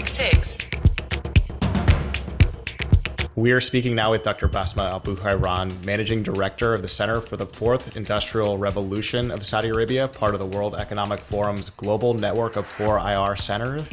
966. We are speaking now with Dr. Basma Al-Buhairan, Managing Director of the Center for the Fourth Industrial Revolution of Saudi Arabia, part of the World Economic Forum's global network of C4IR centers.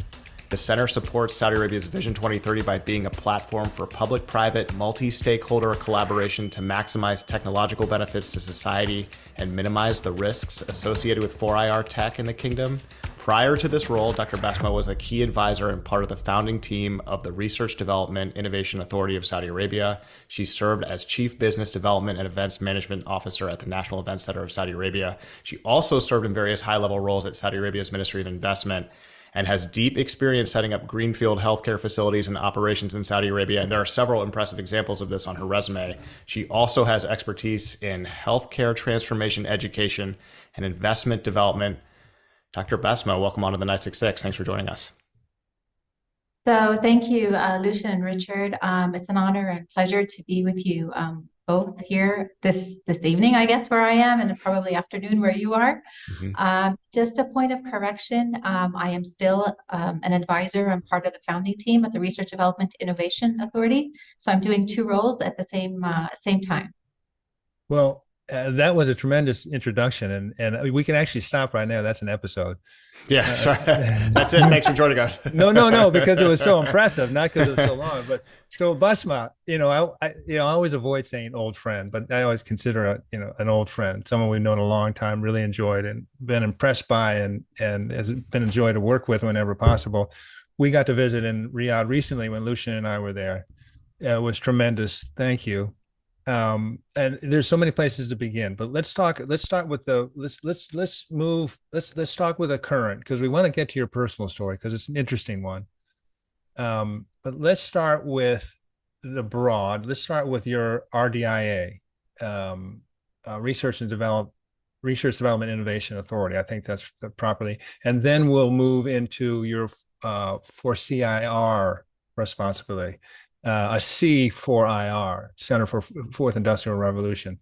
The center supports Saudi Arabia's Vision 2030 by being a platform for public-private, multi-stakeholder collaboration to maximize technological benefits to society and minimize the risks associated with C4IR tech in the kingdom. Prior to this role, Dr. Basma was a key advisor and part of the founding team of the Research Development Innovation Authority of Saudi Arabia. She served as Chief Business Development and Events Management Officer at the National Events Center of Saudi Arabia. She also served in various high-level roles at Saudi Arabia's Ministry of Investment and has deep experience setting up greenfield healthcare facilities and operations in Saudi Arabia. And there are several impressive examples of this on her resume. She also has expertise in healthcare transformation, education, and investment development. Dr. Basma, welcome onto the 966. Thanks for joining us. So thank you, Lucien and Richard. It's an honor and pleasure to be with you both here this evening, I guess, where I am, and probably afternoon where you are. Just a point of correction, I am still an advisor. I'm part of the founding team at the Research Development Innovation Authority. So I'm doing two roles at the same time. Well, that was a tremendous introduction, and we can actually stop right now. That's an episode. Yeah, sorry. That's it. Thanks for joining us. No, because it was so impressive, not because it was so long. But so Basma, I always avoid saying old friend, but I always consider an old friend, someone we've known a long time, really enjoyed and been impressed by, and has been a joy to work with whenever possible. We got to visit in Riyadh recently when Lucien and I were there. It was tremendous. Thank you. And there's so many places to begin, but let's start with let's talk with a current, because we want to get to your personal story because it's an interesting one. But let's start with the broad. Let's start with your RDIA, Research Development Innovation Authority. I think that's properly, and then we'll move into your C4IR responsibility. A C4IR, Center for Fourth Industrial Revolution.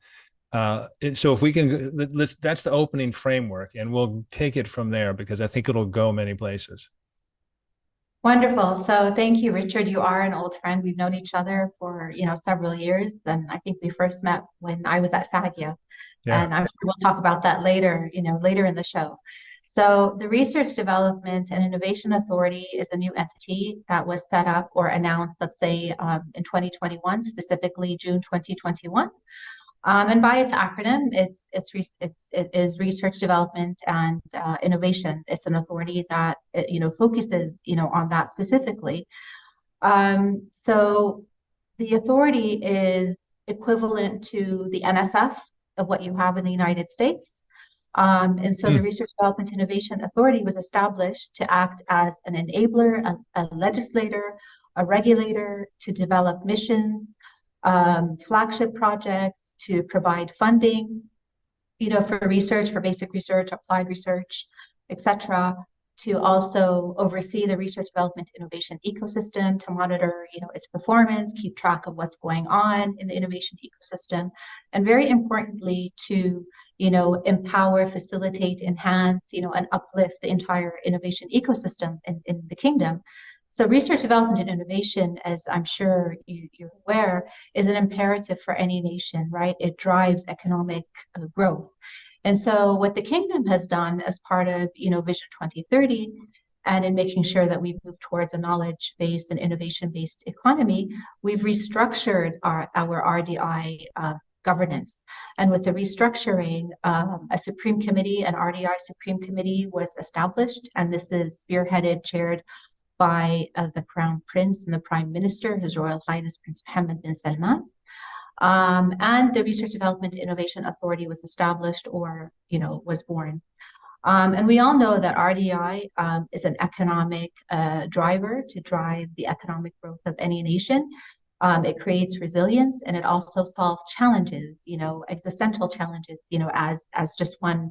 So if we can, that's the opening framework, and we'll take it from there because I think it'll go many places. Wonderful. So thank you, Richard. You are an old friend. We've known each other for several years, and I think we first met when I was at SAGIA. Yeah. And I'm sure we'll talk about that later, later in the show. So the Research Development and Innovation Authority is a new entity that was set up or announced, let's say, in 2021, specifically June 2021. And by its acronym, it is Research Development and Innovation. It's an authority that focuses on that specifically. So the authority is equivalent to the NSF of what you have in the United States. And so the Research Development Innovation Authority was established to act as an enabler, a legislator, a regulator, to develop missions, flagship projects, to provide funding, for research, for basic research, applied research, etc., to also oversee the research development innovation ecosystem, to monitor, its performance, keep track of what's going on in the innovation ecosystem, and very importantly, to empower, facilitate, enhance, and uplift the entire innovation ecosystem in the kingdom. So research, development, and innovation, as I'm sure you're aware, is an imperative for any nation, right? It drives economic growth. And so what the kingdom has done as part of, Vision 2030, and in making sure that we move towards a knowledge-based and innovation-based economy, we've restructured our RDI governance. And with the restructuring, a Supreme Committee, an RDI Supreme Committee was established, and this is spearheaded, chaired by the Crown Prince and the Prime Minister, His Royal Highness Prince Mohammed bin Salman. And the Research Development Innovation Authority was established, or was born. And we all know that RDI is an economic driver to drive the economic growth of any nation. It creates resilience, and it also solves challenges, existential challenges, as just one,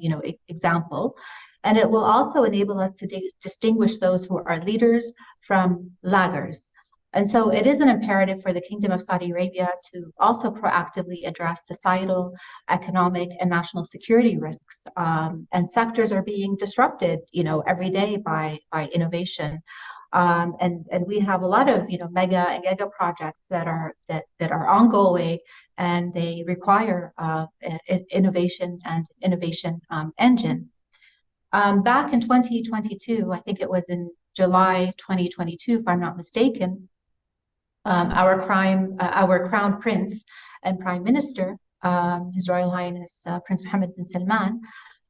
example. And it will also enable us to distinguish those who are leaders from laggers. And so it is an imperative for the Kingdom of Saudi Arabia to also proactively address societal, economic, and national security risks. And sectors are being disrupted, every day by innovation. And we have a lot of mega and giga projects that are ongoing, and they require innovation and innovation engine. Back in 2022, I think it was in July 2022, if I'm not mistaken, our Crown Prince and Prime Minister, His Royal Highness Prince Mohammed bin Salman,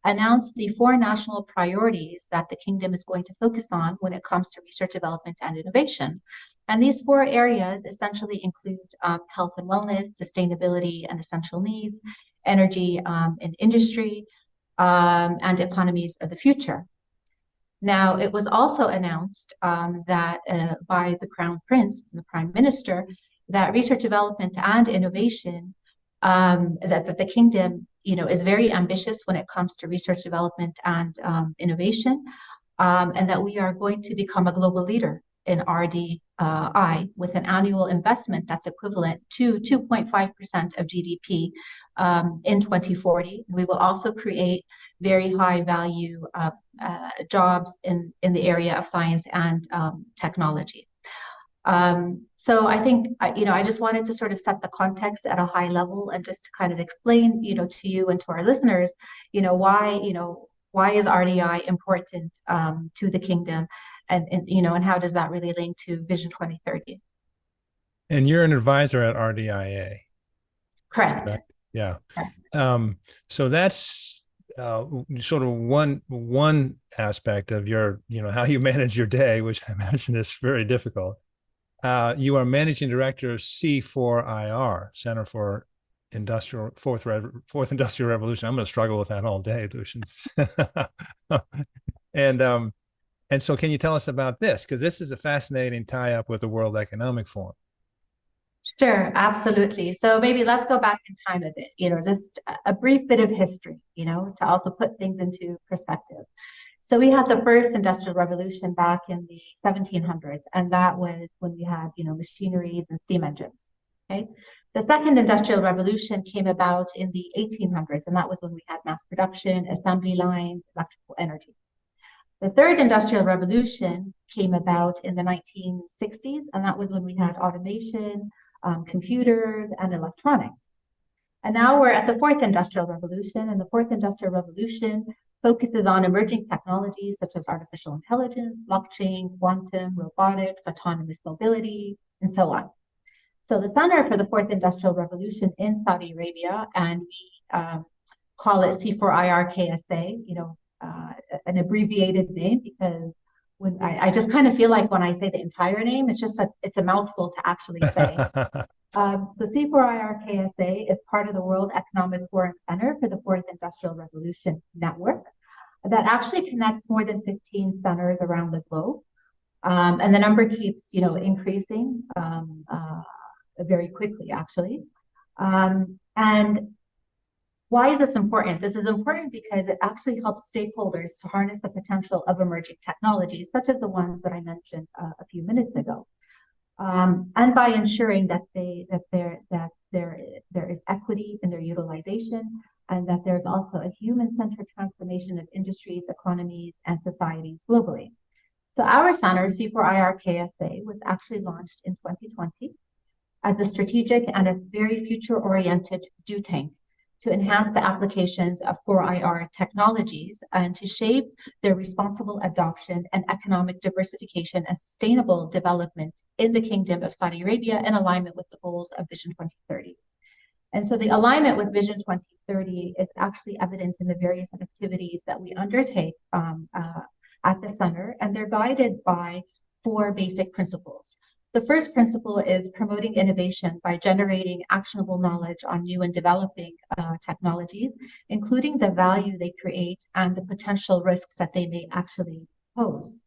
announced the 4 national priorities that the kingdom is going to focus on when it comes to research, development, and innovation. And these 4 areas essentially include health and wellness, sustainability and essential needs, energy and industry, and economies of the future. Now, it was also announced that by the Crown Prince and the Prime Minister that research, development, and innovation, that the kingdom, is very ambitious when it comes to research, development, and innovation, and that we are going to become a global leader in RDI with an annual investment that's equivalent to 2.5% of GDP in 2040. We will also create very high value jobs in the area of science and technology. So I think, I just wanted to sort of set the context at a high level and just to kind of explain, to you and to our listeners, why is RDI important to the kingdom, and how does that really link to Vision 2030? And you're an advisor at RDIA. Correct. Yeah. Correct. So that's sort of one aspect of your, how you manage your day, which I imagine is very difficult. You are managing director of C4IR, Center for Fourth Industrial Revolution. I'm going to struggle with that all day, Lucien. And so can you tell us about this? Because this is a fascinating tie-up with the World Economic Forum. Sure, absolutely. So maybe let's go back in time a bit, just a brief bit of history, to also put things into perspective. So we had the first industrial revolution back in the 1700s, and that was when we had, machineries and steam engines, okay? The second industrial revolution came about in the 1800s, and that was when we had mass production, assembly lines, electrical energy. The third industrial revolution came about in the 1960s, and that was when we had automation, computers, and electronics. And now we're at the fourth industrial revolution, and the fourth industrial revolution focuses on emerging technologies such as artificial intelligence, blockchain, quantum, robotics, autonomous mobility, and so on. So the Center for the Fourth Industrial Revolution in Saudi Arabia, and we call it C4IR KSA, an abbreviated name, because when I just kind of feel like when I say the entire name, it's a mouthful to actually say. So C4IR KSA is part of the World Economic Forum Center for the Fourth Industrial Revolution Network that actually connects more than 15 centers around the globe. And the number keeps, increasing very quickly, actually. And why is this important? This is important because it actually helps stakeholders to harness the potential of emerging technologies, such as the ones that I mentioned a few minutes ago. And by ensuring that there is equity in their utilization, and that there's also a human-centered transformation of industries, economies, and societies globally. So our center, C4IR KSA, was actually launched in 2020 as a strategic and a very future-oriented do tank to enhance the applications of 4IR technologies and to shape their responsible adoption and economic diversification and sustainable development in the Kingdom of Saudi Arabia in alignment with the goals of Vision 2030. And so the alignment with Vision 2030 is actually evident in the various activities that we undertake at the center, and they're guided by 4 basic principles. The first principle is promoting innovation by generating actionable knowledge on new and developing technologies, including the value they create and the potential risks that they may actually pose.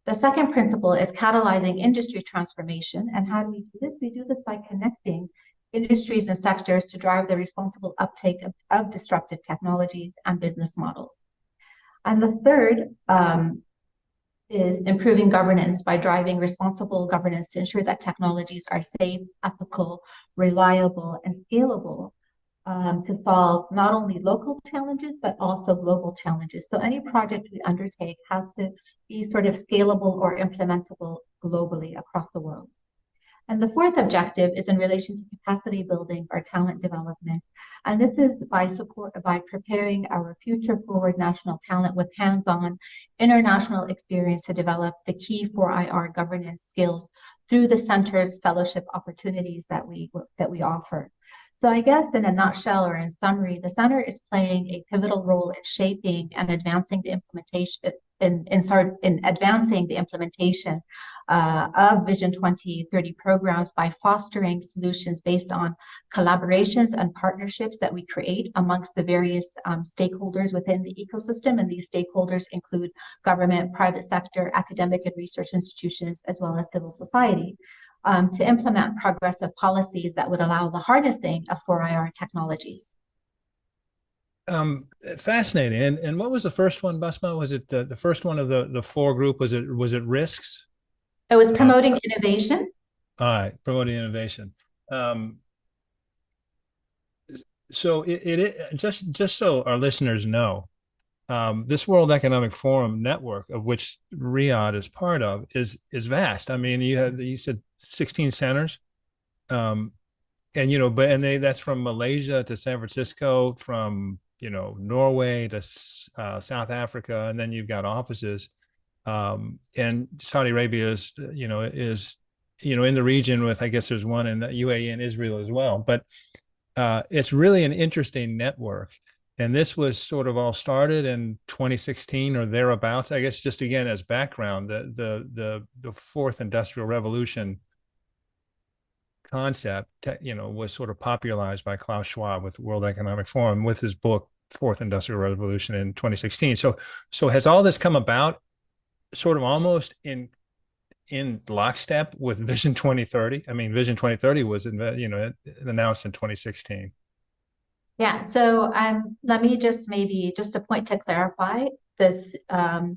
The second principle is catalyzing industry transformation. And how do we do this? We do this by connecting industries and sectors to drive the responsible uptake of disruptive technologies and business models. And the third is improving governance by driving responsible governance to ensure that technologies are safe, ethical, reliable, and scalable to solve not only local challenges, but also global challenges. So any project we undertake has to be sort of scalable or implementable globally across the world. And the fourth objective is in relation to capacity building or talent development. And this is by preparing our future forward national talent with hands-on international experience to develop the key 4IR governance skills through the center's fellowship opportunities that we offer. So I guess in a nutshell or in summary, the center is playing a pivotal role in shaping and advancing the implementation in advancing the implementation of Vision 2030 programs by fostering solutions based on collaborations and partnerships that we create amongst the various stakeholders within the ecosystem. And these stakeholders include government, private sector, academic and research institutions, as well as civil society, to implement progressive policies that would allow the harnessing of 4IR technologies. Fascinating. And what was the first one, Basma? Was it the first one of the four group? Was it risks? It was promoting innovation. All right, promoting innovation. So it just so our listeners know, this World Economic Forum network, of which Riyadh is part of, is vast. I mean, you said 16 centers, and that's from Malaysia to San Francisco, from Norway to South Africa, and then you've got offices, and Saudi Arabia is in the region with, I guess there's one in the UAE and Israel as well. But it's really an interesting network. And this was sort of all started in 2016 or thereabouts. I guess just again as background, the fourth industrial revolution concept, was sort of popularized by Klaus Schwab with the World Economic Forum with his book Fourth Industrial Revolution in 2016. So has all this come about sort of almost in lockstep with Vision 2030? I mean, Vision 2030 was announced in 2016. Yeah, so let me just a point to clarify this. Our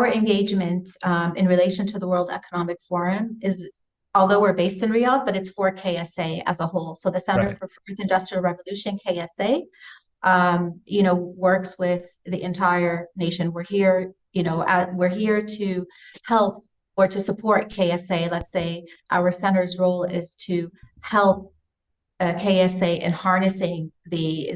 engagement in relation to the World Economic Forum is, although we're based in Riyadh, but it's for KSA as a whole. So the Center for Fourth Industrial Revolution, KSA, works with the entire nation. We're here, we're here to help or to support KSA. Let's say our center's role is to help KSA in harnessing the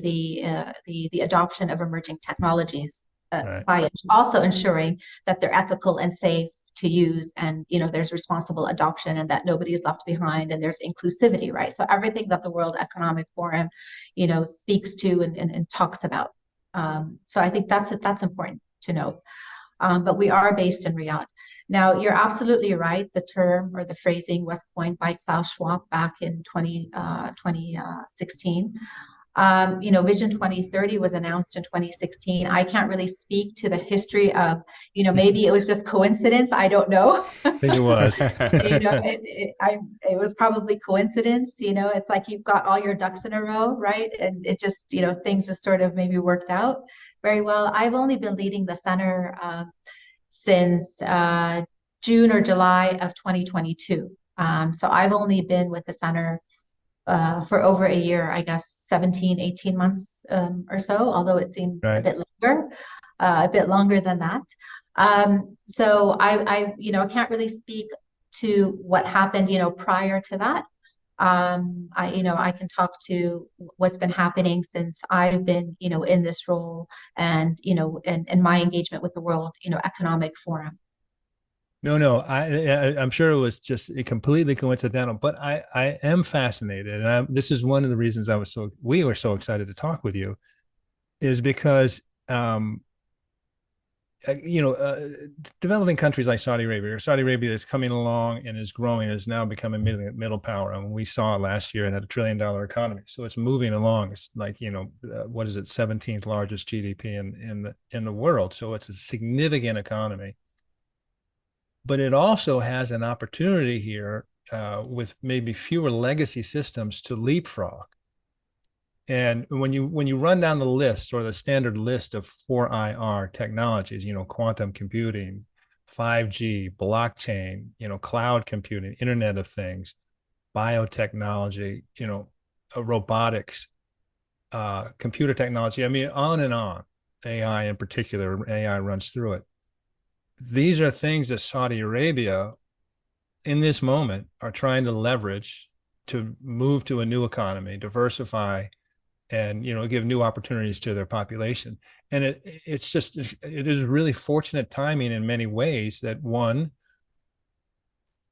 adoption of emerging technologies by also ensuring that they're ethical and safe to use, and there's responsible adoption, and that nobody's left behind, and there's inclusivity, right? So everything that the World Economic Forum speaks to and talks about. So I think that's important to note. But we are based in Riyadh. Now, you're absolutely right. The term or the phrasing was coined by Klaus Schwab back in 2016. Vision 2030 was announced in 2016. I can't really speak to the history of, maybe it was just coincidence. I don't know. I think it was. It was probably coincidence. It's like you've got all your ducks in a row, right? And it just, things just sort of maybe worked out very well. I've only been leading the center since June or July of 2022. So I've only been with the center for over a year, I guess 17, 18 months or so, although it seems a bit longer than that. So I can't really speak to what happened, prior to that. I can talk to what's been happening since I've been, in this role, and my engagement with the World, Economic Forum. No, I'm sure it was just completely coincidental, but I am fascinated, and this is one of the reasons we were so excited to talk with you, is because developing countries like Saudi Arabia is coming along and is growing, is now becoming middle power, and we saw it last year and had $1 trillion economy. So it's moving along. It's like what is it, 17th largest GDP in the world. So it's a significant economy. But it also has an opportunity here with maybe fewer legacy systems to leapfrog. And when you run down the list, or the standard list of 4IR technologies, quantum computing, 5G, blockchain, cloud computing, Internet of Things, biotechnology, robotics, computer technology, I mean, on and on. AI in particular, AI runs through it. these are things that Saudi Arabia in this moment are trying to leverage to move to a new economy, diversify, and give new opportunities to their population. And it is really fortunate timing in many ways that, one,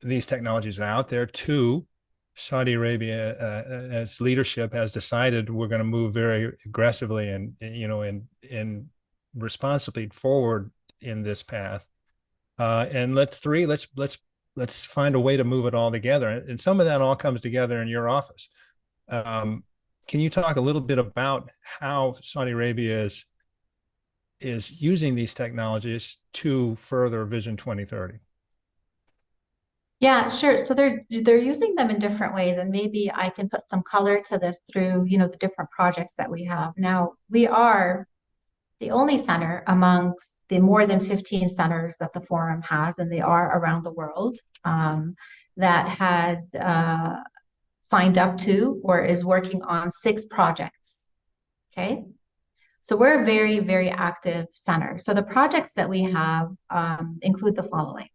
these technologies are out there. Two, Saudi Arabia as leadership has decided we're going to move very aggressively and and responsibly forward in this path. And let's find a way to move it all together. And some of that all comes together in your office. Can you talk a little bit about how Saudi Arabia is using these technologies to further Vision 2030? Yeah, sure. So they're using them in different ways, and maybe I can put some color to this through, the different projects that we have. Now, we are the only center amongst the more than 15 centers that the forum has, and they are around the world, that has signed up to or is working on 6 projects. Okay. So we're a very, very active center. So the projects that we have include the following.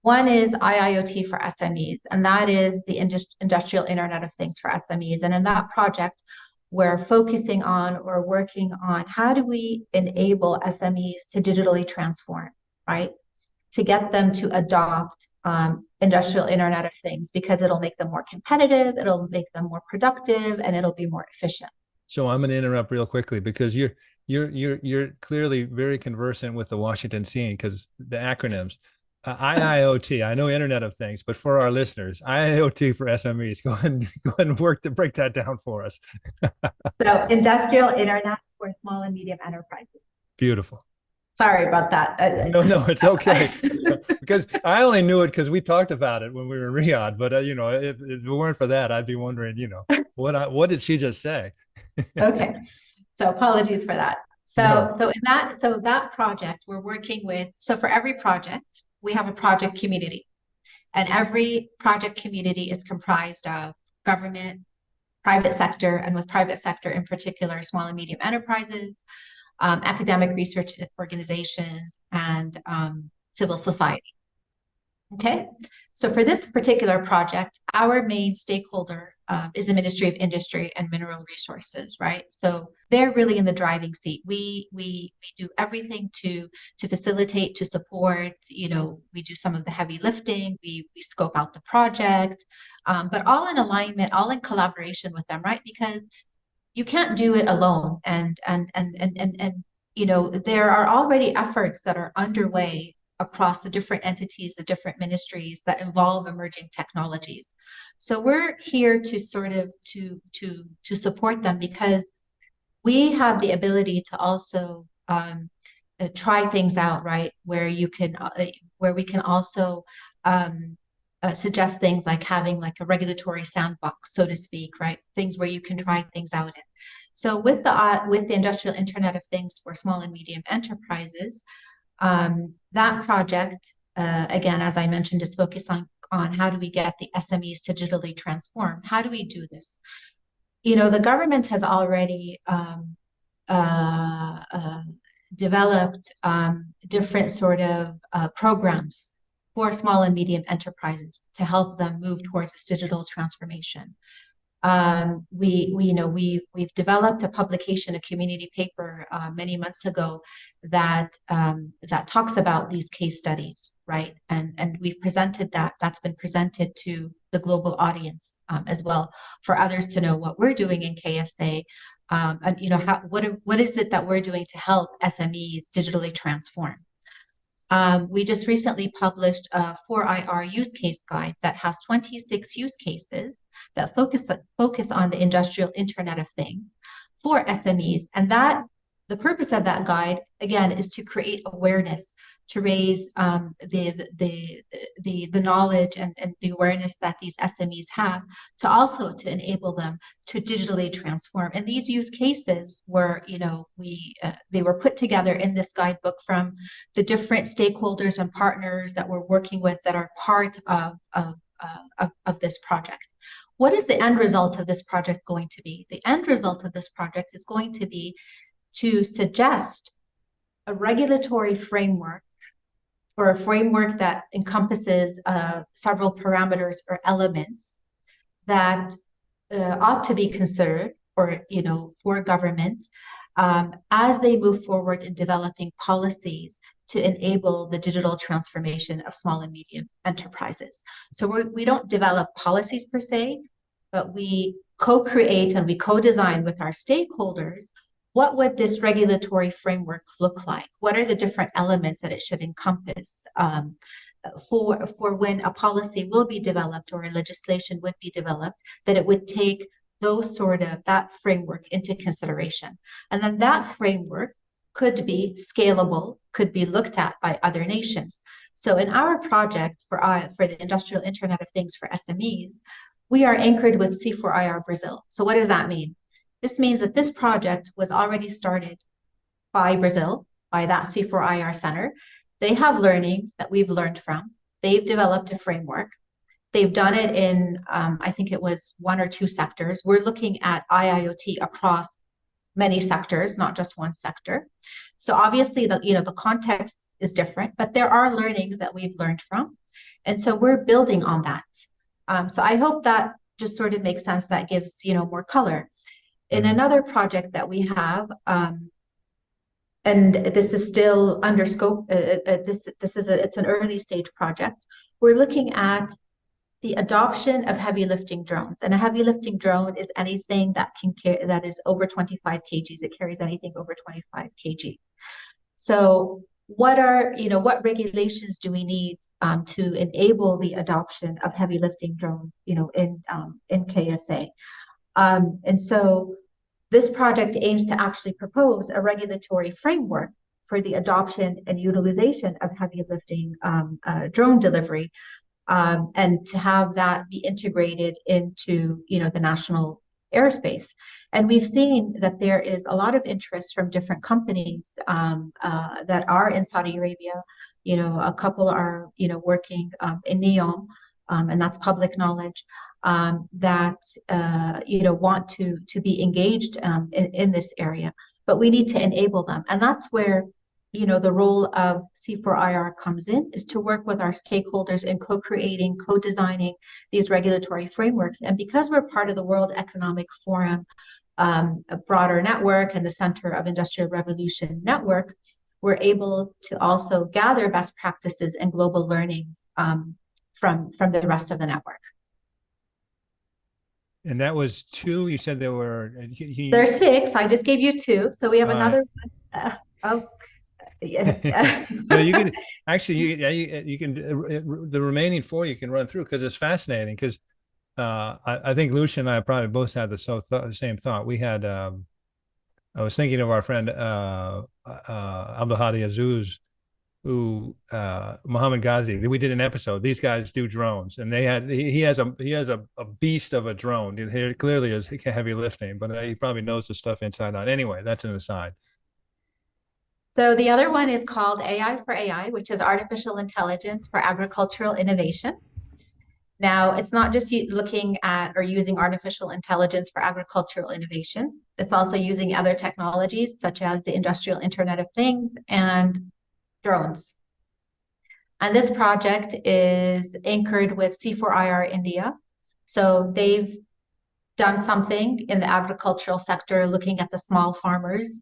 One is IIoT for SMEs, and that is the industrial Internet of Things for SMEs. And in that project, we're focusing on or working on how do we enable SMEs to digitally transform, right? To get them to adopt industrial Internet of Things, because it'll make them more competitive, it'll make them more productive, and it'll be more efficient. So I'm going to interrupt real quickly because you're clearly very conversant with the Washington scene, because the acronyms. IIoT, I know Internet of Things, but for our listeners, IIoT for SMEs, go ahead and work to break that down for us. So industrial Internet for small and medium enterprises. Beautiful. Sorry about that. No, it's okay. Because I only knew it because we talked about it when we were in Riyadh. But if it weren't for that, I'd be wondering, what did she just say? Okay, so apologies for that. So that project we're working with. So for every project, we have a project community, and every project community is comprised of government, private sector, and with private sector in particular, small and medium enterprises, academic research organizations, and civil society. Okay, so for this particular project, our main stakeholder is the Ministry of Industry and Mineral Resources, right? So they're really in the driving seat. We do everything to facilitate, to support. We do some of the heavy lifting. We scope out the project, but all in alignment, all in collaboration with them, right? Because you can't do it alone, and there are already efforts that are underway across the different entities, the different ministries that involve emerging technologies. So we're here to sort of to support them, because we have the ability to also try things out, right? Where we can also suggest things like having like a regulatory sandbox, so to speak, right? Things where you can try things out in. So with the industrial Internet of Things for small and medium enterprises, that project, again, as I mentioned, is focused on how do we get the SMEs to digitally transform? How do we do this? The government has already developed different sort of programs for small and medium enterprises to help them move towards this digital transformation. We've developed a publication, a community paper many months ago that talks about these case studies, right? And we've presented that. That's been presented to the global audience as well, for others to know what we're doing in KSA. And what is it that we're doing to help SMEs digitally transform? We just recently published a C4IR use case guide that has 26 use cases that focus on the industrial Internet of Things for SMEs. And that the purpose of that guide, again, is to create awareness, to raise the knowledge and the awareness that these SMEs have, to enable them to digitally transform. And these use cases were, they were put together in this guidebook from the different stakeholders and partners that we're working with that are part of this project. What is the end result of this project going to be? The end result of this project is going to be to suggest a regulatory framework or a framework that encompasses several parameters or elements that ought to be considered, or for government as they move forward in developing policies to enable the digital transformation of small and medium enterprises. So we don't develop policies per se, but we co-create and we co-design with our stakeholders. What would this regulatory framework look like? What are the different elements that it should encompass for when a policy will be developed or a legislation would be developed, that it would take that framework into consideration. And then that framework could be scalable, could be looked at by other nations. So in our project for the Industrial Internet of Things for SMEs, we are anchored with C4IR Brazil. So what does that mean? This means that this project was already started by Brazil, by that C4IR center. They have learnings that we've learned from. They've developed a framework. They've done it in, I think it was 1 or 2 sectors. We're looking at IIoT across many sectors, not just one sector. So obviously, the context is different, but there are learnings that we've learned from. And so we're building on that. So I hope that just sort of makes sense. That gives, more color. In another project that we have, and this is still under scope, it's an early stage project. We're looking at the adoption of heavy lifting drones. And a heavy lifting drone is anything that that is over 25 kgs. It carries anything over 25 kg. So what regulations do we need to enable the adoption of heavy lifting drones, in KSA? And so this project aims to actually propose a regulatory framework for the adoption and utilization of heavy lifting drone delivery, and to have that be integrated into, the national airspace. And we've seen that there is a lot of interest from different companies that are in Saudi Arabia. A couple are, working in NEOM, and that's public knowledge, that, want to be engaged in this area. But we need to enable them. And that's where the role of C4IR comes in, is to work with our stakeholders in co-creating, co-designing these regulatory frameworks. And because we're part of the World Economic Forum, a broader network, and the Center of Industrial Revolution network, we're able to also gather best practices and global learnings from the rest of the network. And that was 2. You said there were. There's 6. I just gave you 2, so we have another. Yeah. No, you can actually, you can the remaining 4 you can run through, because it's fascinating. Because I think Lucien and I probably both had the same thought. We had I was thinking of our friend Abdulhadi Azuz, who Muhammad Ghazi. We did an episode. These guys do drones, and he has a beast of a drone. It clearly is heavy lifting, but he probably knows the stuff inside out. Anyway, that's an aside. So the other one is called AI for AI, which is artificial intelligence for agricultural innovation. Now, it's not just looking at or using artificial intelligence for agricultural innovation. It's also using other technologies such as the Industrial Internet of Things and drones. And this project is anchored with C4IR India. So they've done something in the agricultural sector, looking at the small farmers.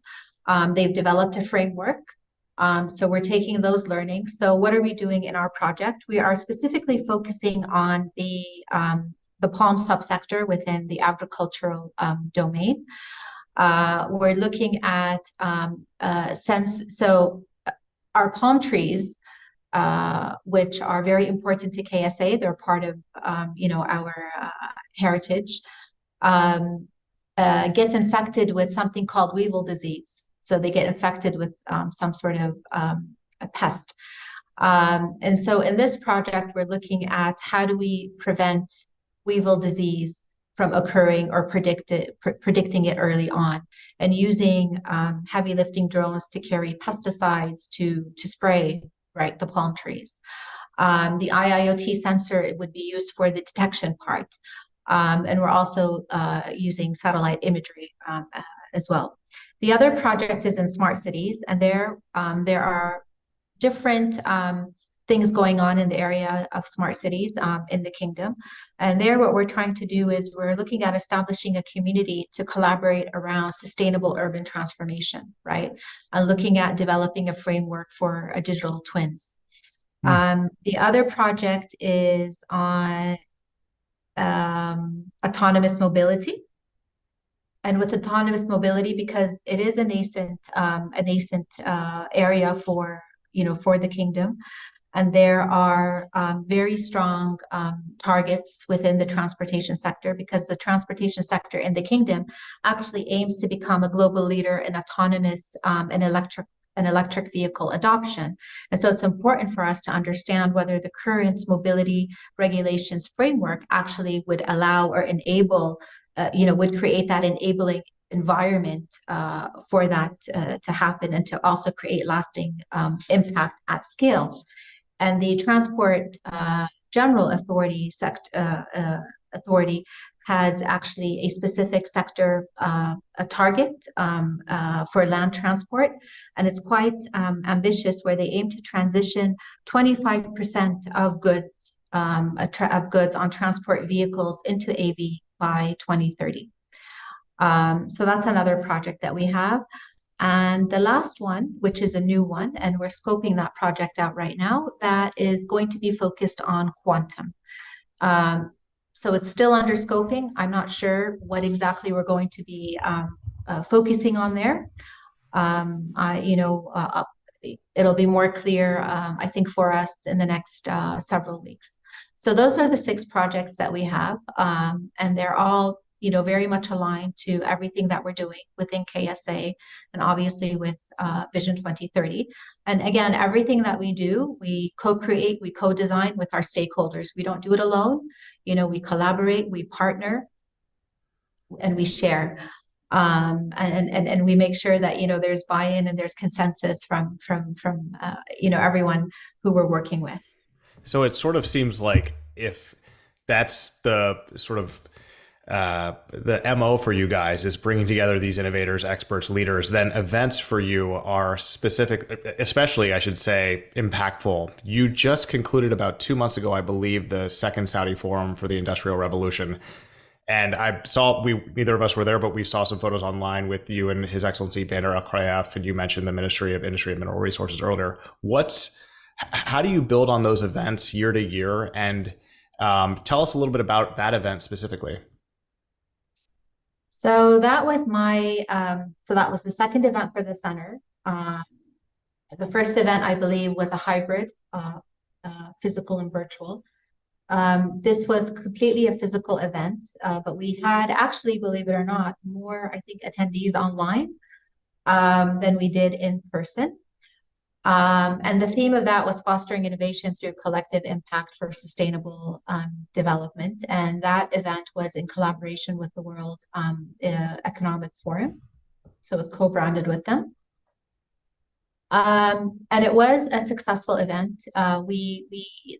They've developed a framework. So we're taking those learnings. So what are we doing in our project? We are specifically focusing on the palm subsector within the agricultural domain. We're looking at so our palm trees, which are very important to KSA, they're part of our heritage, get infected with something called weevil disease. So they get infected with some sort of a pest. And so in this project, we're looking at how do we prevent weevil disease from occurring, or predicting it early on, and using heavy lifting drones to carry pesticides to spray, right, the palm trees. The IIoT sensor, it would be used for the detection part. And we're also using satellite imagery as well. The other project is in smart cities, and there are different things going on in the area of smart cities in the kingdom. And there, what we're trying to do is we're looking at establishing a community to collaborate around sustainable urban transformation, right? And looking at developing a framework for a digital twins. The other project is on autonomous mobility. And with autonomous mobility, because it is a nascent area for the kingdom, and there are very strong targets within the transportation sector, because the transportation sector in the kingdom actually aims to become a global leader in autonomous and electric vehicle adoption. And so it's important for us to understand whether the current mobility regulations framework actually would allow or enable, would create that enabling environment for that to happen, and to also create lasting impact at scale. And the Transport General Authority authority has actually a specific sector a target for land transport, and it's quite ambitious, where they aim to transition 25% of goods on transport vehicles into AV by 2030. So that's another project that we have. And the last one, which is a new one, and we're scoping that project out right now, that is going to be focused on quantum. So it's still under scoping. I'm not sure what exactly we're going to be focusing on there. It'll be more clear, I think, for us in the next several weeks. So those are the 6 projects that we have, and they're all very much aligned to everything that we're doing within KSA, and obviously with Vision 2030. And again, everything that we do, we co-create, we co-design with our stakeholders. We don't do it alone. We collaborate, we partner, and we share. And we make sure that there's buy-in and there's consensus from everyone who we're working with. So it sort of seems like, if that's the sort of the MO for you guys, is bringing together these innovators, experts, leaders, then events for you are specific, especially, I should say, impactful. You just concluded about 2 months ago, I believe, the second Saudi Forum for the Industrial Revolution. And I saw, neither of us were there, but we saw some photos online with you and His Excellency Bandar Al-Krayaf, and you mentioned the Ministry of Industry and Mineral Resources earlier. How do you build on those events year to year? And tell us a little bit about that event specifically. So that was the second event for the center. The first event, I believe, was a hybrid, physical and virtual. This was completely a physical event, but we had actually, believe it or not, more, I think, attendees online than we did in person. And the theme of that was fostering innovation through collective impact for sustainable development. And that event was in collaboration with the World Economic Forum. So it was co-branded with them. And it was a successful event.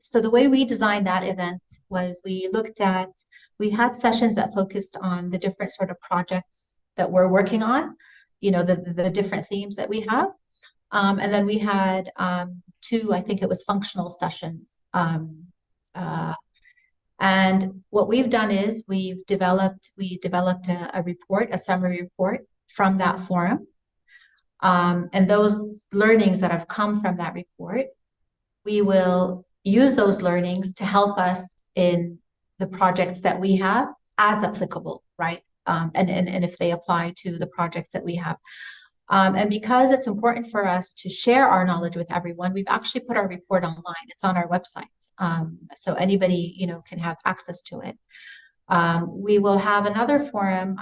So the way we designed that event was we had sessions that focused on the different sort of projects that we're working on, the different themes that we have. And then we had 2, I think it was functional sessions. And what we've done is we developed a report, a summary report from that forum. And those learnings that have come from that report, we will use those learnings to help us in the projects that we have as applicable, right? And if they apply to the projects that we have. And because it's important for us to share our knowledge with everyone, we've actually put our report online. It's on our website. So anybody, can have access to it. We will have another forum.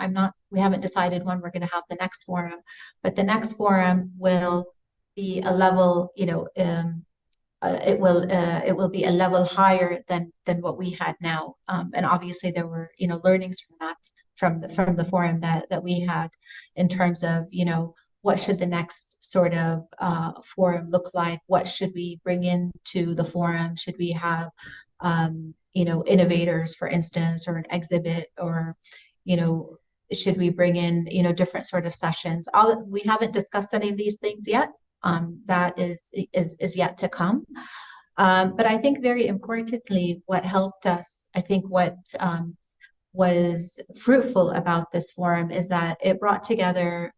We haven't decided when we're going to have the next forum, but the next forum will be a level, it will be a level higher than what we had now. And obviously there were, learnings from that, from the forum that we had, in terms of, what should the next sort of forum look like? What should we bring into the forum? Should we have, innovators, for instance, or an exhibit, or, should we bring in, different sort of sessions? We haven't discussed any of these things yet. That is yet to come. But I think very importantly, what helped us, I think what was fruitful about this forum is that it brought together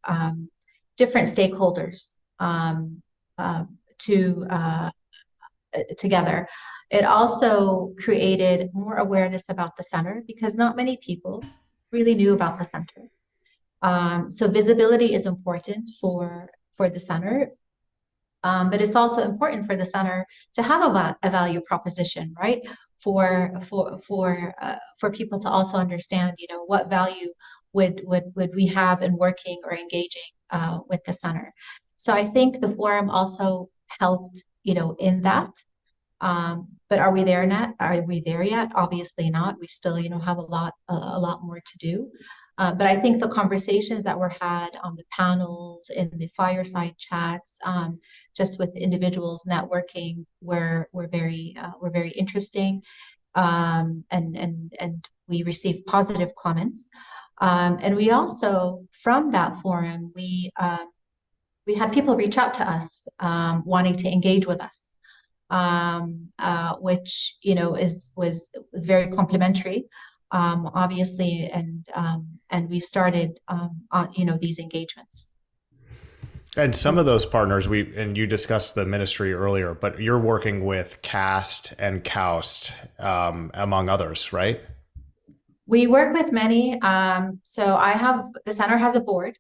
different stakeholders to together. It also created more awareness about the center because not many people really knew about the center. So visibility is important for the center, but it's also important for the center to have a value proposition, right? For people to also understand, what value would we have in working or engaging with the center. So I think the forum also helped, in that. But are we there yet? Are we there yet? Obviously not. We still, have a lot more to do. But I think the conversations that were had on the panels, in the fireside chats, just with individuals networking, were very interesting, and we received positive comments. And we also, from that forum, we had people reach out to us, wanting to engage with us. Which was very complimentary, obviously, and we've started on these engagements. And some of those partners, and you discussed the ministry earlier, but you're working with CAST and KAUST, among others, right? We work with many. So the center has a board.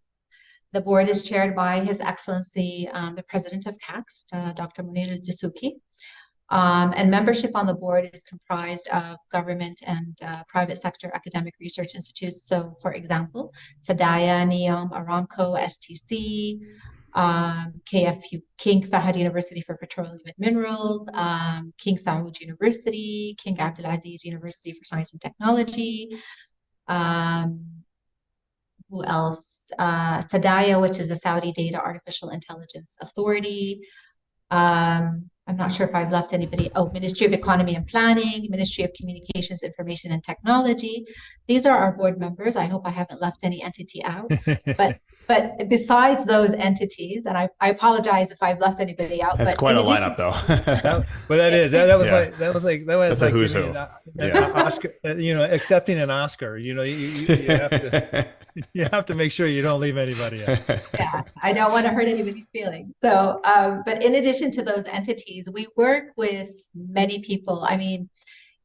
The board is chaired by His Excellency, the President of CAST, Dr. Munir Dessouky. And membership on the board is comprised of government and private sector academic research institutes. So, for example, SDIA, NEOM, Aramco, STC, KFU, King Fahd University for Petroleum and Minerals, King Saud University, King Abdulaziz University for Science and Technology. Who else? SDIA, which is the Saudi Data Artificial Intelligence Authority. I'm not sure if I've left anybody. Oh, Ministry of Economy and Planning, Ministry of Communications, Information and Technology. These are our board members. I hope I haven't left any entity out. But besides those entities, and I apologize if I've left anybody out. That's quite a lineup, though. That was like that's like a who's who. Oscar, accepting an Oscar. You have to make sure you don't leave anybody out. Yeah, I don't want to hurt anybody's feelings. So, but in addition to those entities, we work with many people. I mean,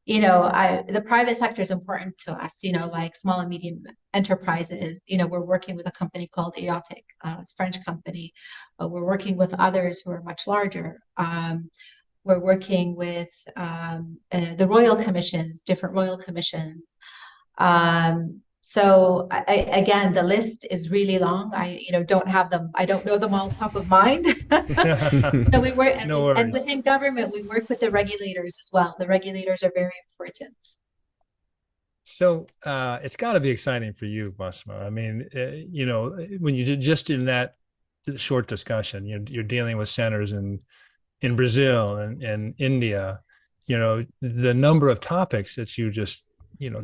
the private sector is important to us, like small and medium enterprises. We're working with a company called EOTIC, a French company. We're working with others who are much larger. We're working with the royal commissions, different royal commissions. So again, the list is really long. I don't have them. I don't know them all top of mind. So we work, and within government, we work with the regulators as well. The regulators are very important. So it's got to be exciting for you, Basma. I mean, when you just in that short discussion, you're dealing with centers in Brazil and India. The number of topics that you just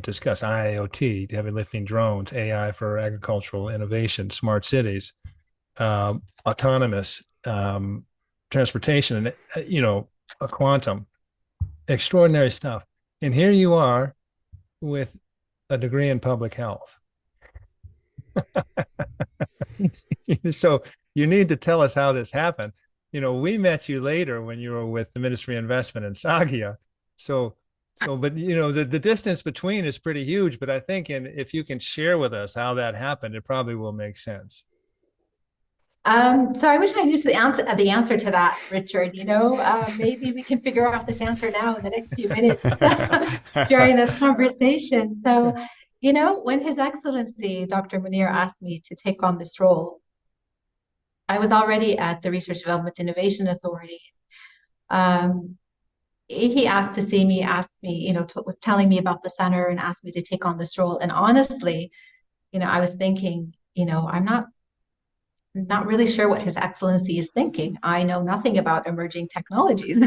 discuss: IoT, heavy lifting drones, AI for agricultural innovation, smart cities, autonomous transportation, and quantum, extraordinary stuff. And here you are with a degree in public health. So you need to tell us how this happened. We met you later when you were with the Ministry of Investment in Sagia. But the distance between is pretty huge. But I think, if you can share with us how that happened, it probably will make sense. So I wish I knew the answer to that, Richard. Maybe we can figure out this answer now in the next few minutes during this conversation. So, when His Excellency Dr. Munir asked me to take on this role, I was already at the Research Development Innovation Authority. He asked to see me, was telling me about the center and asked me to take on this role. And honestly, I was thinking, I'm not really sure what His Excellency is thinking. I know nothing about emerging technologies.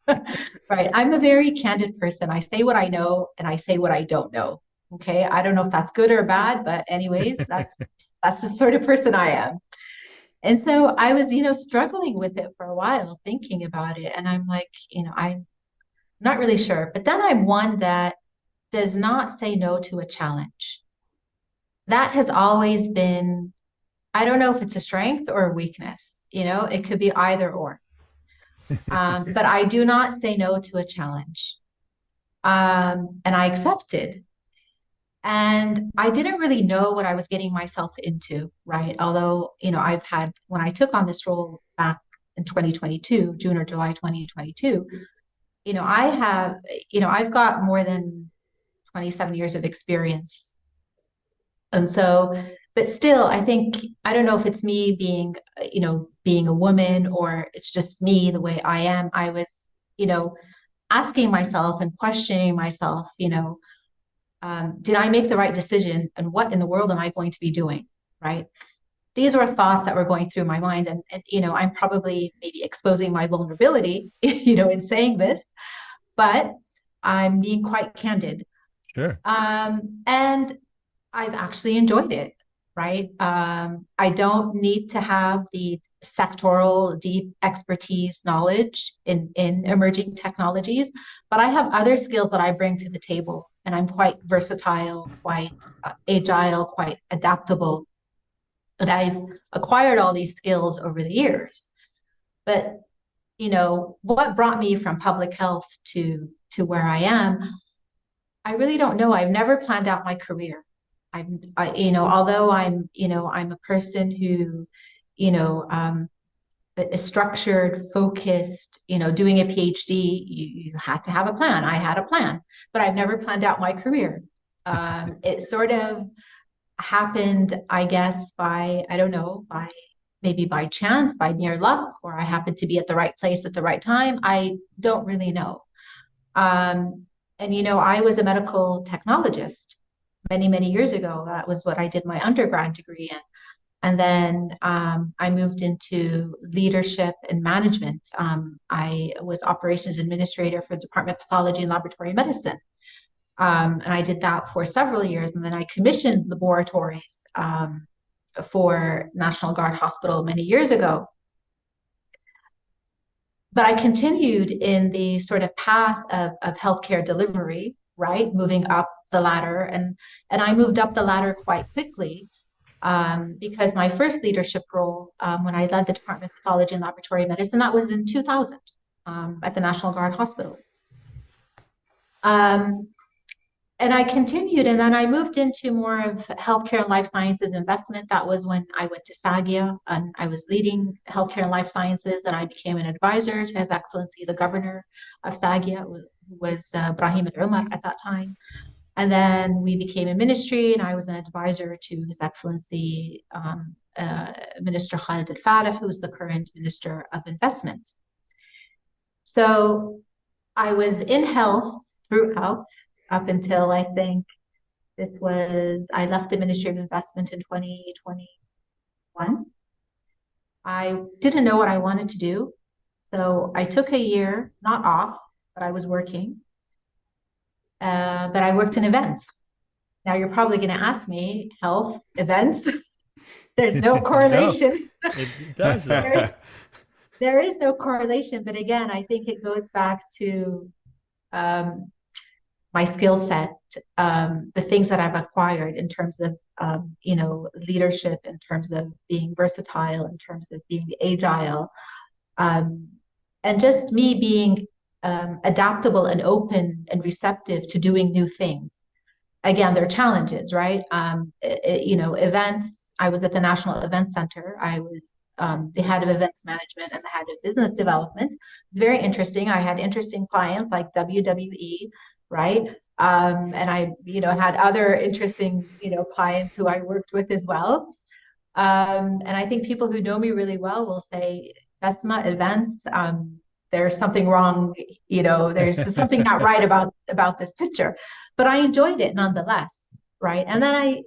Right. I'm a very candid person. I say what I know and I say what I don't know. Okay. I don't know if that's good or bad, but anyways, that's the sort of person I am. And so I was, struggling with it for a while, thinking about it. And I'm like, not really sure. But then I'm one that does not say no to a challenge. That has always been, I don't know if it's a strength or a weakness, it could be either or. But I do not say no to a challenge. And I accepted. And I didn't really know what I was getting myself into, right? Although, when I took on this role back in 2022, June or July 2022, I've got more than 27 years of experience. And so, but still, I don't know if it's me being a woman, or it's just me the way I am. I was, asking myself and questioning myself, did I make the right decision? And what in the world am I going to be doing? Right. These were thoughts that were going through my mind. And I'm probably maybe exposing my vulnerability, in saying this, but I'm being quite candid. Sure. And I've actually enjoyed it, right? I don't need to have the sectoral deep expertise knowledge in emerging technologies, but I have other skills that I bring to the table, and I'm quite versatile, quite agile, quite adaptable. And I've acquired all these skills over the years. But what brought me from public health to where I am, I really don't know. I've never planned out my career. Although I'm a person who, is structured, focused, doing a PhD, you had to have a plan. I had a plan, but I've never planned out my career. It sort of happened, I guess, maybe by chance, by mere luck, or I happened to be at the right place at the right time. I don't really know. And I was a medical technologist many, many years ago. That was what I did my undergrad degree in. And then I moved into leadership and management. I was operations administrator for the Department of Pathology and Laboratory Medicine. And I did that for several years. And then I commissioned laboratories for National Guard Hospital many years ago. But I continued in the sort of path of healthcare delivery, right? Moving up the ladder. And I moved up the ladder quite quickly because my first leadership role, when I led the Department of Pathology and Laboratory Medicine, that was in 2000 at the National Guard Hospital. And I continued, and then I moved into more of healthcare and life sciences investment. That was when I went to SAGIA, and I was leading healthcare and life sciences, and I became an advisor to His Excellency, the governor of SAGIA, who was Brahim Al-Umar at that time. And then we became a ministry, and I was an advisor to His Excellency, Minister Khalid Al-Falih, who's the current Minister of Investment. So I was in health throughout, up until I think I left the Ministry of Investment in 2021. I didn't know what I wanted to do. So I took a year, not off, but I was working. But I worked in events. Now you're probably going to ask me, health, events? There's no correlation. No, it does. There is no correlation. But again, I think it goes back to my skill set, the things that I've acquired in terms of, leadership, in terms of being versatile, in terms of being agile, and just me being adaptable and open and receptive to doing new things. Again, there are challenges, right? Events. I was at the National Events Center. I was the head of events management and the head of business development. It's very interesting. I had interesting clients like WWE, right? And I, had other interesting, clients who I worked with as well. And I think people who know me really well will say, Basma, events, there's something wrong, there's just something not right about this picture. But I enjoyed it nonetheless, right? And then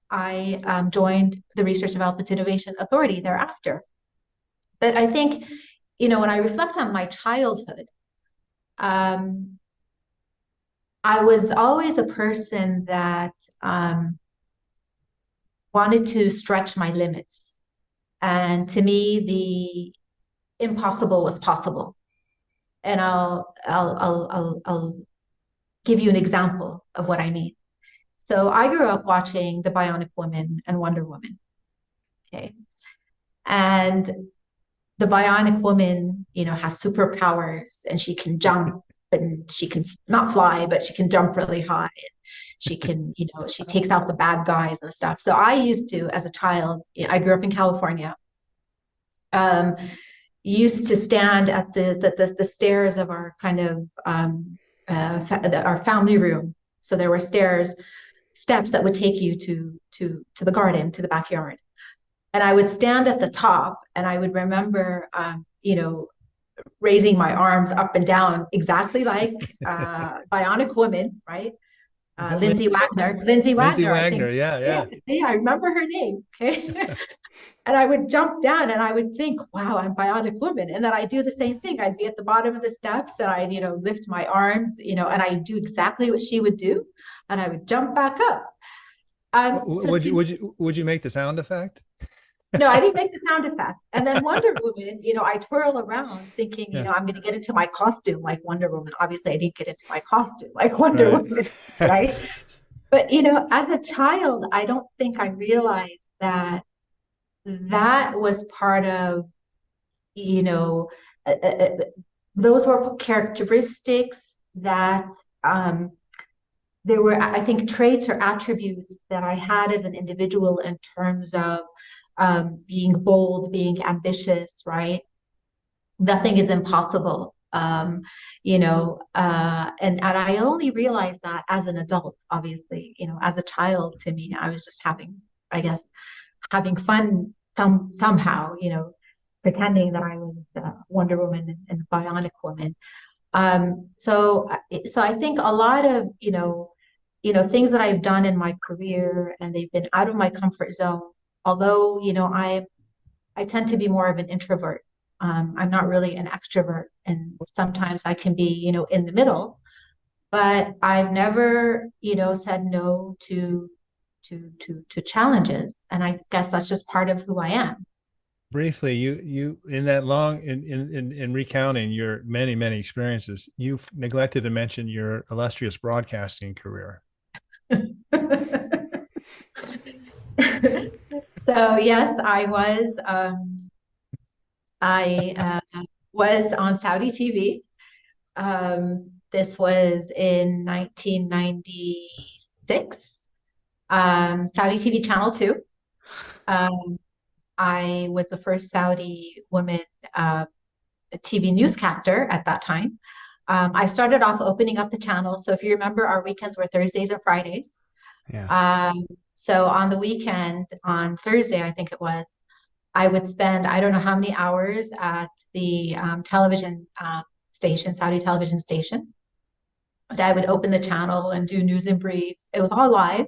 I joined the Research Development Innovation Authority thereafter. But I think, when I reflect on my childhood, I was always a person that wanted to stretch my limits. And to me, the impossible was possible. And I'll give you an example of what I mean. So I grew up watching The Bionic Woman and Wonder Woman. Okay. And the Bionic Woman, has superpowers and she can jump and she can not fly, but she can jump really high. She can, she takes out the bad guys and stuff. So I used to, as a child, I grew up in California, used to stand at the stairs of our kind of our family room. So there were steps that would take you to the garden, to the backyard. And I would stand at the top and I would remember, raising my arms up and down, exactly like Bionic Woman, right? Lindsay Wagner. Lindsay Wagner, I think. Yeah, I remember her name. Okay. And I would jump down and I would think, wow, I'm Bionic Woman. And then I do the same thing. I'd be at the bottom of the steps and I'd, lift my arms, and I do exactly what she would do. And I would jump back up. Would you make the sound effect? No, I didn't make the sound effect. And then Wonder Woman, I twirl around thinking, I'm going to get into my costume like Wonder Woman. Obviously, I didn't get into my costume like Wonder Woman, right? But, as a child, I don't think I realized that was part of, those were characteristics that there were, I think, traits or attributes that I had as an individual in terms of being bold, being ambitious, right? Nothing is impossible. And I only realized that as an adult, obviously, as a child, to me, I was just having fun somehow, pretending that I was Wonder Woman and Bionic Woman. So I think a lot of, things that I've done in my career and they've been out of my comfort zone. Although, I tend to be more of an introvert. I'm not really an extrovert, and sometimes I can be, in the middle. But I've never, said no to challenges, and I guess that's just part of who I am. Briefly, you in that long in recounting your many experiences, you've neglected to mention your illustrious broadcasting career. So yes, I was on Saudi TV. This was in 1996. Saudi TV Channel 2. I was the first Saudi woman TV newscaster at that time. I started off opening up the channel. So if you remember, our weekends were Thursdays and Fridays. Yeah. So on the weekend, on Thursday, I think it was, I would spend, I don't know how many hours at the television station, Saudi television station. But I would open the channel and do news and brief. It was all live.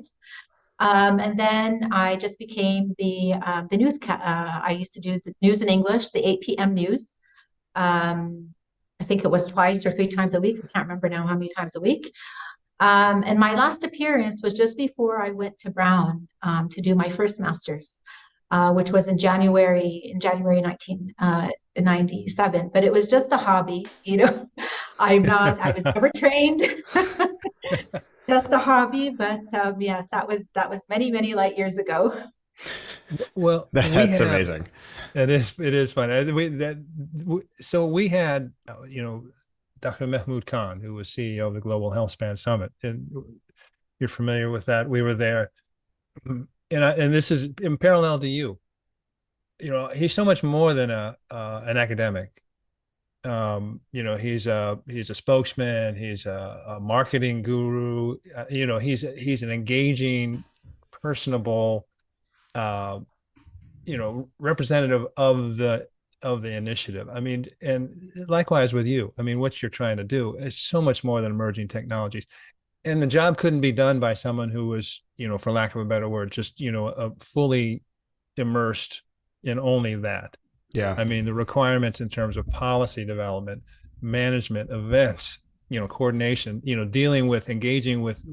And then I just became the news. I used to do the news in English, the 8 p.m. news. I think it was twice or 3 times a week. I can't remember now how many times a week. And my last appearance was just before I went to Brown to do my first master's, which was in January 1997. But it was just a hobby, I was never trained, just a hobby. But yes, that was many light years ago. Well, that's amazing. It is fun. So we had, Dr. Mahmoud Khan, who was CEO of the Global Health Span Summit, and you're familiar with that. We were there, and this is in parallel to you. He's so much more than an academic. He's a spokesman. He's a marketing guru. He's an engaging, personable, representative of the initiative. I mean, and likewise with you. I mean, what you're trying to do is so much more than emerging technologies. And the job couldn't be done by someone who was, for lack of a better word, just, fully immersed in only that. Yeah. I mean, the requirements in terms of policy development, management, events, coordination, engaging with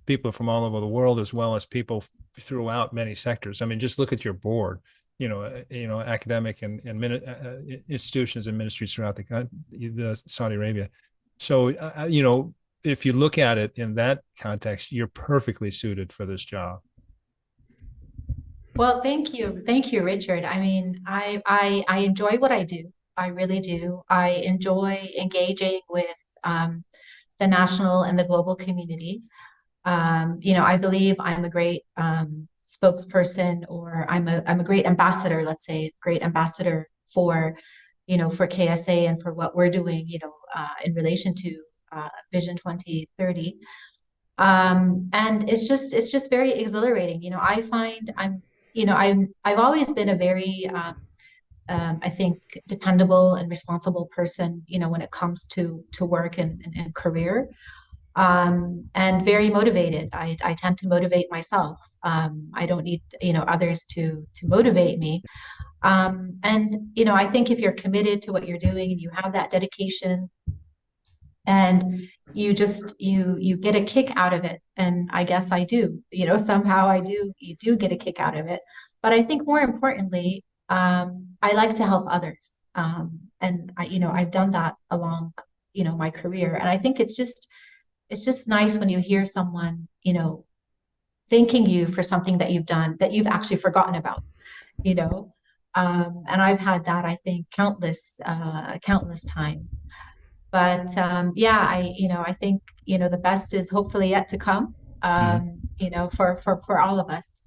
people from all over the world, as well as people throughout many sectors. I mean, just look at your board. academic and institutions and ministries throughout the Saudi Arabia. So, if you look at it in that context, you're perfectly suited for this job. Well, thank you, Richard. I mean, I enjoy what I do. I really do. I enjoy engaging with the national and the global community. I believe I'm a great spokesperson, or I'm a great ambassador, let's say, great ambassador for, for KSA and for what we're doing, in relation to Vision 2030. And it's just very exhilarating. I find I've always been a very I think dependable and responsible person, when it comes to work and career. And very motivated. I tend to motivate myself. I don't need, others to motivate me. And I think if you're committed to what you're doing and you have that dedication, and you get a kick out of it, and I guess I do, somehow you do get a kick out of it. But I think more importantly, I like to help others. And I've done that along, my career. And I think it's just nice when you hear someone, thanking you for something that you've done that you've actually forgotten about, and I've had that, I think, countless times. But I think, the best is hopefully yet to come, for all of us.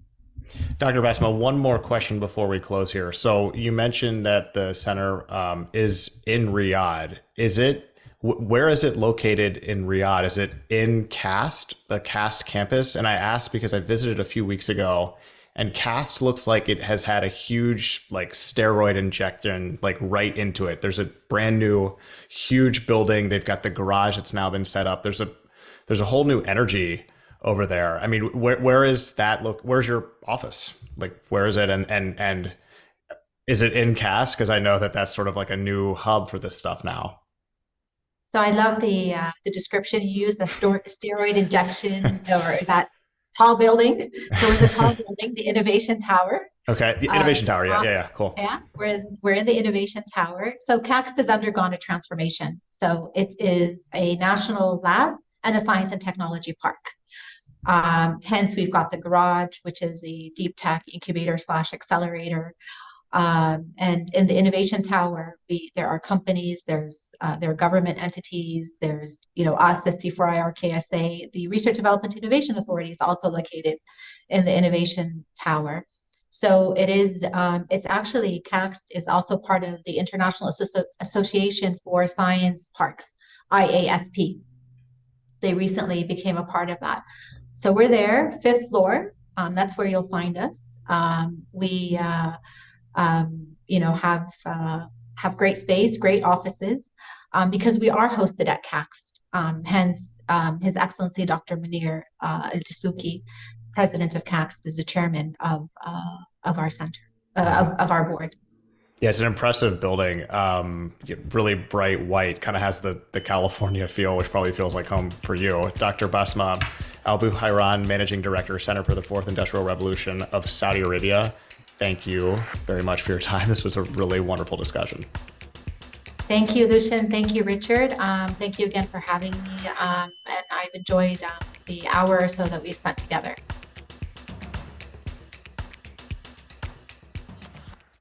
Dr. Basma, one more question before we close here. So you mentioned that the center is in Riyadh. Where is it located in Riyadh? Is it in CAST, the CAST campus? And I asked because I visited a few weeks ago, and CAST looks like it has had a huge steroid injection right into it. There's a brand new huge building. They've got the garage that's now been set up. There's a whole new energy over there. I mean, where is that? Where's your office? Where is it? And is it in CAST? Because I know that that's sort of like a new hub for this stuff now. So I love the description you used, a steroid injection, or that tall building. So it's a tall building, the Innovation Tower. Okay, the Innovation Tower. Yeah, cool. Yeah, we're in the Innovation Tower. So CAXT has undergone a transformation. So it is a national lab and a science and technology park. Hence, we've got the garage, which is a deep tech incubator / accelerator. And in the Innovation Tower, there are companies, there are government entities, there's, us, the C4IR, KSA, the Research Development Innovation Authority is also located in the Innovation Tower. So it's actually, CAXT is also part of the International Association for Science Parks, IASP. They recently became a part of that. So we're there, 5th floor. That's where you'll find us. We have great space, great offices, because we are hosted at CAXT. Hence, His Excellency Dr. Munir Al-Jasuki, President of CAXT, is the chairman of our center, of our board. Yeah, it's an impressive building. Really bright white, kind of has the California feel, which probably feels like home for you. Dr. Basma Al-Buhairan, Managing Director, Center for the Fourth Industrial Revolution of Saudi Arabia. Thank you very much for your time. This was a really wonderful discussion. Thank you, Lucien. Thank you, Richard. Thank you again for having me. And I've enjoyed the hour or so that we spent together.